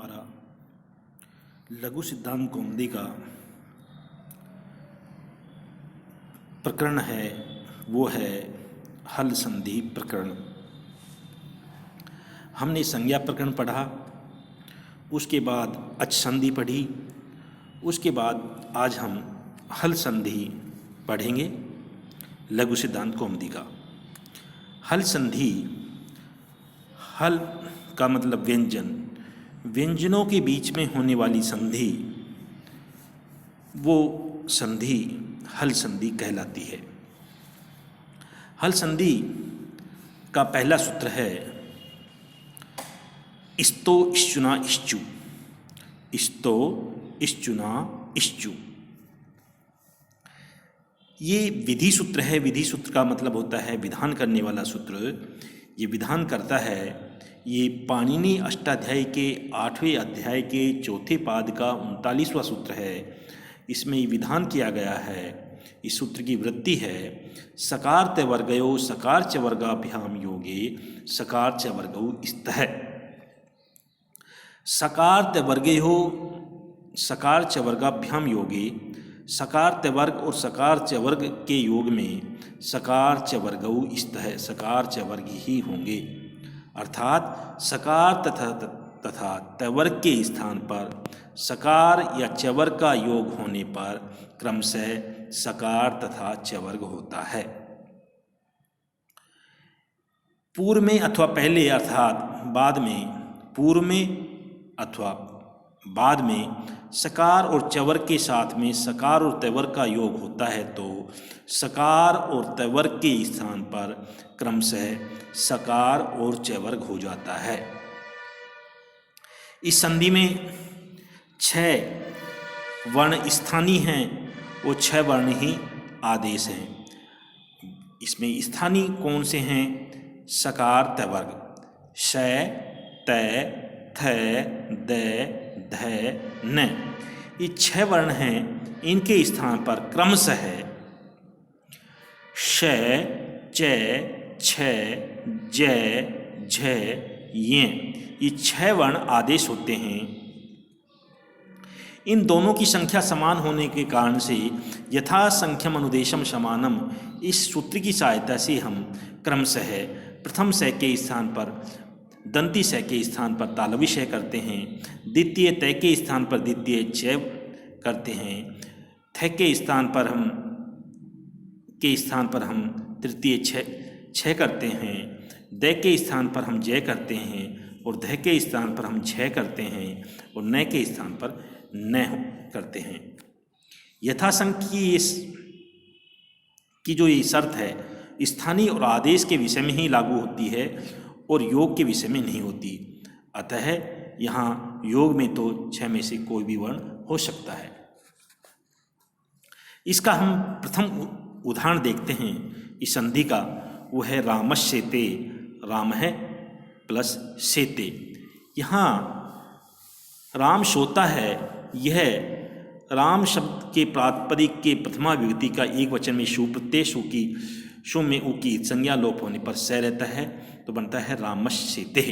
हमारा लघु सिद्धांत कौमुदी का प्रकरण है वो है हल संधि प्रकरण। हमने संज्ञा प्रकरण पढ़ा, उसके बाद अच संधि पढ़ी, उसके बाद आज हम हल संधि पढ़ेंगे लघु सिद्धांत कौमुदी का। हल संधि, हल का मतलब व्यंजन, व्यंजनों के बीच में होने वाली संधि, वो संधि हल संधि कहलाती है। हल संधि का पहला सूत्र है इस्तो इश्चुना इश्चु। इस्तो इश्चुना इश्चु, ये विधि सूत्र है। विधि सूत्र का मतलब होता है विधान करने वाला सूत्र। ये विधान करता है, ये पाणिनि अष्टाध्यायी के 8वें अध्याय के 4थे पाद का 39वां सूत्र है। इसमें ये विधान किया गया है। इस सूत्र की वृत्ति है सकार च वर्गयो सकार च वर्गाभ्याम योगे सकार च वर्गौ स्तः। सकार च वर्गयो सकार च वर्गाभ्याम योगे, सकार च वर्ग और सकार च वर्ग के योग में सकार च वर्गौ स्तः, सकार च वर्ग ही होंगे। अर्थात सकार तथा तवर्ग के स्थान पर सकार या चवर्ग का योग होने पर क्रमशः सकार तथा चवर्ग होता है। पूर्व में अथवा पहले अर्थात बाद में, पूर्व में अथवा बाद में सकार और चवर्ग के साथ में सकार और तवर्ग का योग होता है तो सकार और तवर्ग के स्थान पर क्रमशः सकार और चवर्ग हो जाता है। इस संधि में 6 वर्ण स्थानीय हैं और 6 वर्ण ही आदेश हैं। इसमें स्थानीय कौन से हैं? सकार तवर्ग, श त थ द ध न, ये 6 वर्ण हैं। इनके स्थान पर क्रमशः श च छ ज झ ये 6 वर्ण आदेश होते हैं। इन दोनों की संख्या समान होने के कारण से यथा संख्यम अनुदेशम समानम, इस सूत्र की सहायता से हम क्रमशः प्रथम स के स्थान पर दंती स के स्थान पर तालवी श करते हैं, द्वितीय तय के स्थान पर द्वितीय च करते हैं, थ के स्थान पर हम तृतीय छ करते हैं, द के स्थान पर हम जय करते हैं और ध के स्थान पर हम झ करते हैं और न के स्थान पर न करते हैं। यथासंख्य की जो ये शर्त है स्थानीय और आदेश के विषय में ही लागू होती है और योग के विषय में नहीं होती। अतः यहाँ योग में तो 6 में से कोई भी वर्ण हो सकता है। इसका हम प्रथम उदाहरण देखते हैं इस संधि का, वो है रामश्येते। राम है प्लस शेते। यहाँ राम श्रोता है, यह राम शब्द के प्रातिपदिक के प्रथमा विभक्ति का एक वचन में शु प्रत्यय, शु में उ की संज्ञा लोप होने पर स रहता है तो बनता है रामश्येते।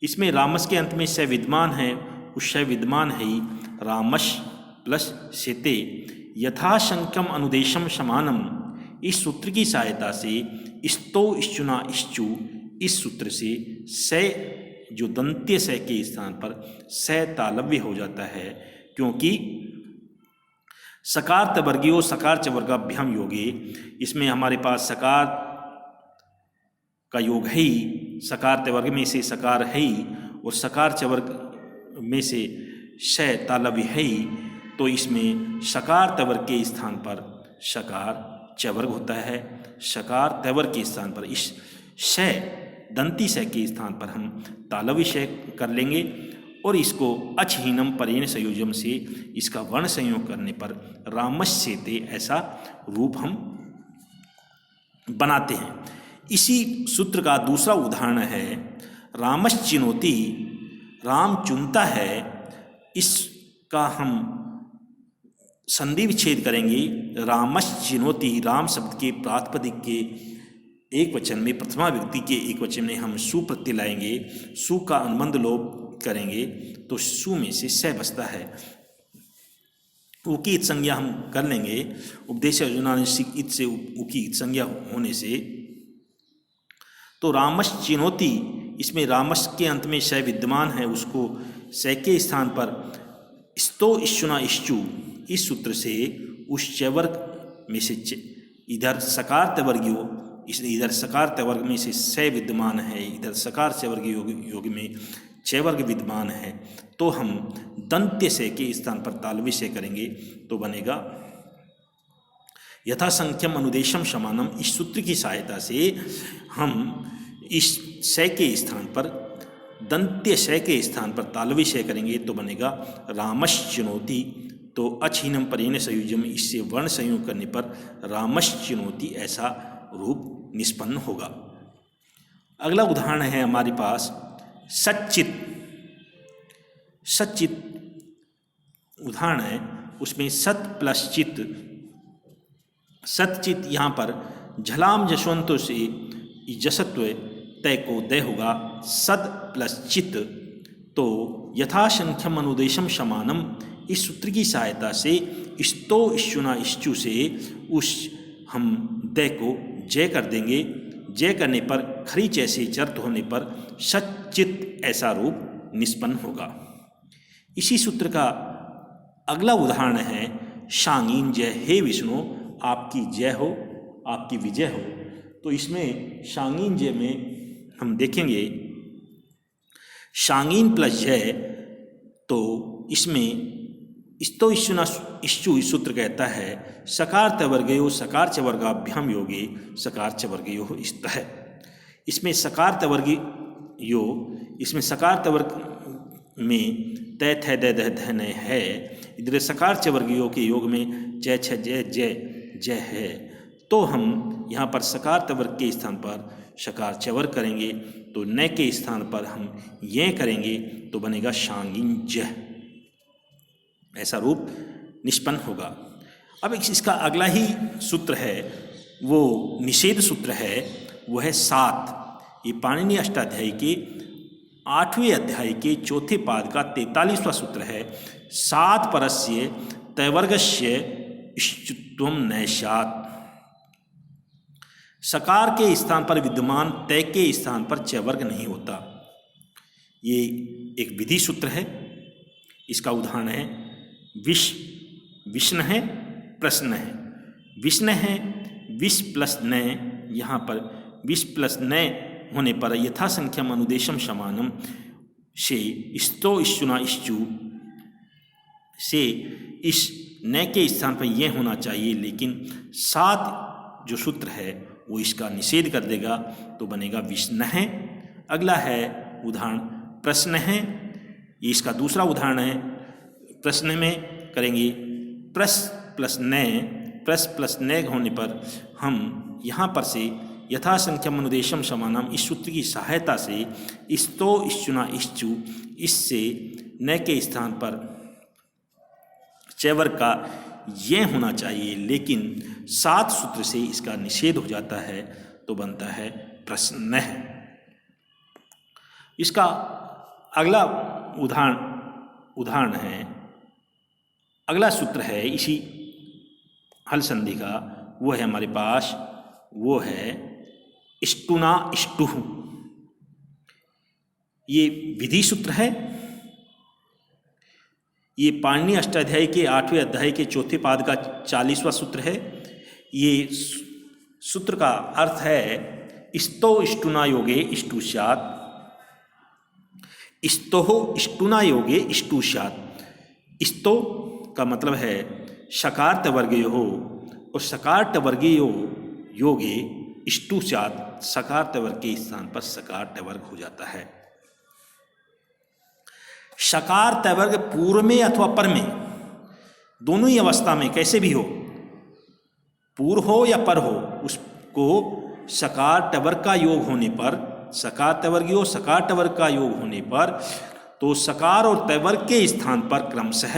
इसमें रामस के अंत में स विद्यमान है, उस स विद्यमान है ही रामश प्लस शेते। यथाशंख्यम अनुदेशम समानम, इस सूत्र की सहायता से इस्तो इश्चुना इश्चु, इस सूत्र से स जो दंत्य स के स्थान पर स तालव्य हो जाता है, क्योंकि सकार तवर्गयो सकार च वर्गाभ्याम योगे, इसमें हमारे पास सकार का योग है ही, सकार तवर्ग में से सकार है ही और सकार चवर्ग में से श तालव्य है ही, तो इसमें सकार तवर्ग के स्थान पर सकार चवर्ग होता है, सकार तवर्ग के स्थान पर इस श दंती स के स्थान पर हम तालव्य श कर लेंगे और इसको अचहीनम परेण संयोजम से इसका वर्ण संयोग करने पर रामश्येते ऐसा रूप हम बनाते हैं। इसी सूत्र का दूसरा उदाहरण है रामश्चिनोति। राम चुनता है, इसका हम संधि विच्छेद करेंगे। रामश्चिनोति, राम शब्द के प्रातिपदिक के एक वचन में प्रथमा व्यक्ति के एक वचन में हम सु प्रत्यय लाएंगे। सु का अनुबंध लोप करेंगे तो सु में से से बचता है। उकी इत संज्ञा हम कर लेंगे, उपदेश अर्जुनानिश्चिक इत से उकी इत संज्ञा होने से, तो रामश चिनोती, इसमें रामश के अंत में शय विद्यमान है, उसको शय के स्थान पर स्तो इश्चुना इश्चु, इस सूत्र से उस चवर्ग में से इधर सकार तवर्गियो, इसलिए इधर सकार तवर्ग में से शय विद्यमान है, इधर सकार चवर्ग योग में चवर्ग विद्यमान है, तो हम दंत्य से के स्थान पर तालवी से करेंगे तो बनेगा यथासंख्यम अनुदेशम समानम। इस सूत्र की सहायता से हम इस शय के स्थान पर दंत्य शय के स्थान पर तालवी शय करेंगे तो बनेगा रामश्चिनोति। तो अछीनम परेण संयुजम, इससे वर्ण संयोग करने पर रामश्चिनोति ऐसा रूप निष्पन्न होगा। अगला उदाहरण है हमारे पास सच्चित। सच्चित उदाहरण है, उसमें सत प्लस चित, सतचित यहाँ पर झलाम जशवंतों से जसत्व तय को दय होगा, सद प्लस चित, तो यथासंख्यम अनुदेशम समानम। इस सूत्र की सहायता से स्तो इश्चुना इश्चु से उस हम दय को जय कर देंगे, जय करने पर खरीच ऐसे चर्त होने पर सच्चित ऐसा रूप निष्पन्न होगा। इसी सूत्र का अगला उदाहरण है शांगीन जय, हे विष्णु आपकी जय हो, आपकी विजय हो। तो इसमें शांगीन जय में हम देखेंगे शांगीन प्लस जय, तो इसमें स्तो इश्चुना इश्चु इस सूत्र कहता है सकार तवर्गयो सकार च वर्गाभ्याम योगे सकार च वर्गयो स्तः। इसमें सकार तवर्गी यो, इसमें सकार तवर्ग में तय थ द ध ध न है, इधर सकार च वर्गयो के योग में जय छ जय जय जय है, तो हम यहाँ पर सकार तवर्ग के स्थान पर शकार चवर करेंगे, तो न के स्थान पर हम ये करेंगे तो बनेगा शांगिन जय, ऐसा रूप निष्पन्न होगा। अब इसका अगला ही सूत्र है वो निषेध सूत्र है, वो है 7। ये पाणिनि अष्टाध्यायी के 8वें अध्याय के चौथे पाद का 43वां सूत्र है। 7 परस्य तैवर्गस्य इष्टत्वम नैशात। सकार के स्थान पर विद्यमान तय के स्थान पर चवर्ग नहीं होता। ये एक विधि सूत्र है। इसका उदाहरण है विष्ण है प्रश्न है। विष्ण है विष प्लस न, यहाँ पर विष प्लस न होने पर यथासंख्यम अनुदेशम समानम से स्तो इश्चुना इश्चु से इस न के स्थान पर यह होना चाहिए, लेकिन 7 जो सूत्र है वो इसका निषेध कर देगा, तो बनेगा विष्ण है। अगला है उदाहरण प्रश्न है, ये इसका दूसरा उदाहरण है। प्रश्न में करेंगे प्रस प्लस न होने पर हम यहाँ पर से यथासंख्यम अनुदेशम समानम इस सूत्र की सहायता से स्तो इश्चुना इश्चु, इससे न के स्थान पर चैवर का ये होना चाहिए, लेकिन 7 सूत्र से इसका निषेध हो जाता है, तो बनता है प्रश्न। इसका अगला उदाहरण है, अगला सूत्र है इसी हल संधि का, वो है हमारे पास, वो है इष्टुना इष्टुः। ये विधि सूत्र है। ये पाणिनि अष्टाध्यायी के 8वें अध्याय के चौथे पाद का 40वां सूत्र है। ये सूत्र का अर्थ है स्तो इष्टुना योगे इष्टु स्यात्, स्तो इष्टुना योगे इष्टु स्यात्। स्तो का मतलब है शकार्त वर्गयो हो, और सकार्त वर्गयो योगे इष्टु स्यात्, सकार्त वर्ग के स्थान पर सकार्त वर्ग हो जाता है। शकार्त वर्ग पूर्व में अथवा पर में, दोनों ही अवस्था में कैसे भी हो, पूर्व हो या पर हो, उसको सकार्त वर्ग का योग होने पर, सकार्त वर्गयो सकार्त वर्ग का योग होने पर, तो सकार और तवर्ग के स्थान पर क्रमशः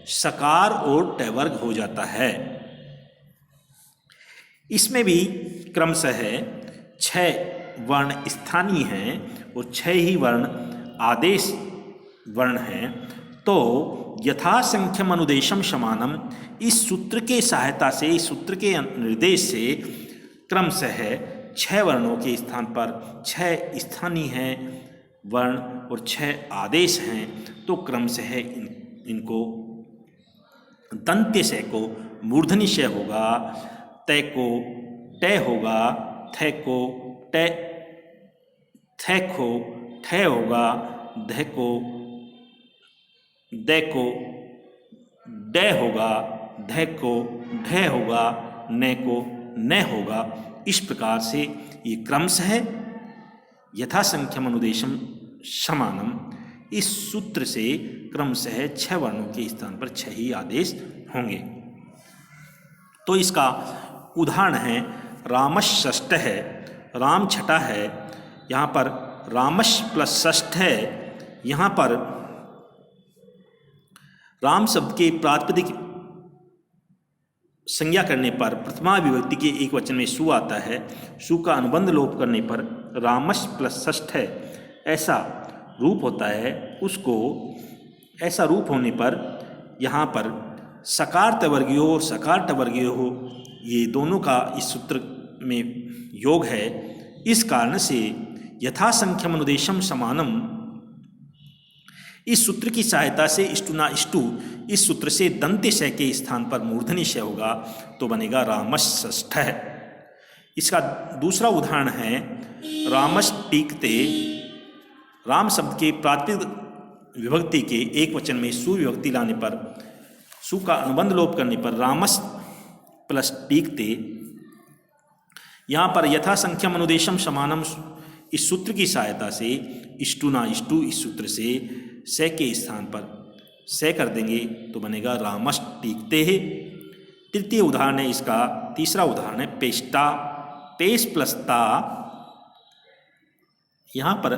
सकार और तवर्ग हो जाता है। इसमें भी क्रमशः 6 वर्ण स्थानीय हैं और 6 ही वर्ण आदेश वर्ण हैं, तो यथासंख्यम अनुदेशम समानम, इस सूत्र के सहायता से, इस सूत्र के निर्देश से क्रमशः 6 वर्णों के स्थान पर 6 स्थानीय हैं वर्ण और 6 आदेश हैं, तो क्रमशः इनको दंत्य श को मूर्धनि श होगा, तय को ट होगा, थ को ट, थ को ठ होगा, ध को द को ड होगा, ध को ढ होगा, न को न होगा। इस प्रकार से ये क्रमशः यथासंख्यम अनुदेशम समानम, इस सूत्र से क्रमशः 6 वर्णों के स्थान पर 6 ही आदेश होंगे। तो इसका उदाहरण है रामश षष्ठ है, राम छठा है, यहाँ पर रामश प्लस षष्ठ है। यहाँ पर राम शब्द के प्रातिपदिक संज्ञा करने पर प्रथमा विभक्ति के एक वचन में सु आता है, सु का अनुबंध लोप करने पर रामश प्लस षष्ठ है ऐसा रूप होता है। उसको ऐसा रूप होने पर यहाँ पर सकार तवर्गीयो सकार टवर्गीयो, ये दोनों का इस सूत्र में योग है। इस कारण से यथासंख्यम अनुदेशम समानम, इस सूत्र की सहायता से इष्टुना इष्टु, इस सूत्र से दंत्य श के स्थान पर मूर्धनि श होगा, तो बनेगा रामश षष्ठ है। इसका दूसरा उदाहरण है रामश टीकते, राम शब्द के प्रातिपदिक विभक्ति के एक वचन में सु विभक्ति लाने पर, सु का अनुबंध लोप करने पर रामश प्लस टीकते। यहाँ पर यथासंख्यम अनुदेशम समानम, इस सूत्र की सहायता से इष्टुना इष्टु, इस सूत्र से स के स्थान पर स कर देंगे, तो बनेगा रामश टीकते है। तृतीय उदाहरण है इसका, तीसरा उदाहरण है पेष्टा, पेश प्लस ता। यहाँ पर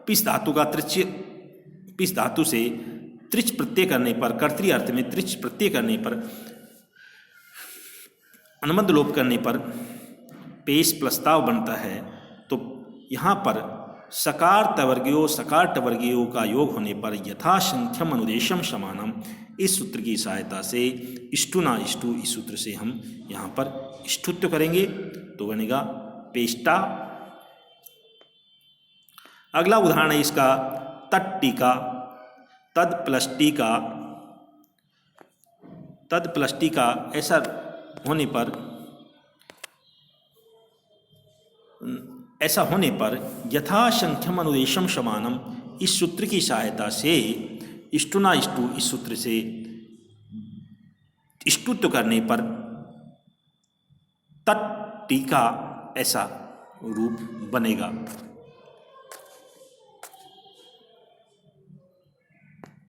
पिस धातु का पिस धातु से त्रिच प्रत्यय करने पर, कर्तरी अर्थ में त्रिच प्रत्यय करने पर, अनुबंध लोप करने पर पेश प्रस्ताव बनता है। तो यहाँ पर सकार टवर्गीयो का योग होने पर यथासंख्यम अनुदेशम समानम, इस सूत्र की सहायता से इष्टुना इष्टु, इस सूत्र से हम यहाँ पर इष्टुत्व करेंगे, तो बनेगा पेष्टा। अगला उदाहरण है इसका तट टीका, तद प्लस टीका, तद प्लस टीका। ऐसा होने पर यथासंख्यम अनुदेशम समानम, इस सूत्र की सहायता से इष्टुना इष्टु, इस सूत्र से इष्टुत्व करने पर तट टीका ऐसा रूप बनेगा।